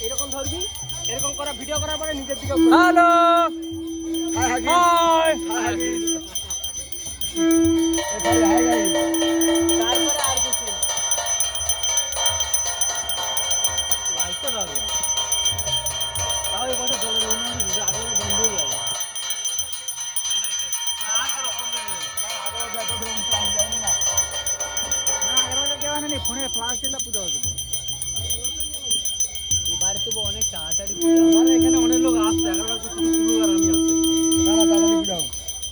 এরকম ধরবি, এরকম করা ভিডিও করার পরে নিজের দিকে হ্যালো হাই হাই হাই তারপরে আর কিছু না। লাইটটা দাও তাও এই বছর জলের উন্নয়ন হয়েছে আগে বন্ধ হয়ে যায় ফোনে ফ্লাশ দিলে পুজো হবে বাড়িতে অনেক তাড়াতাড়ি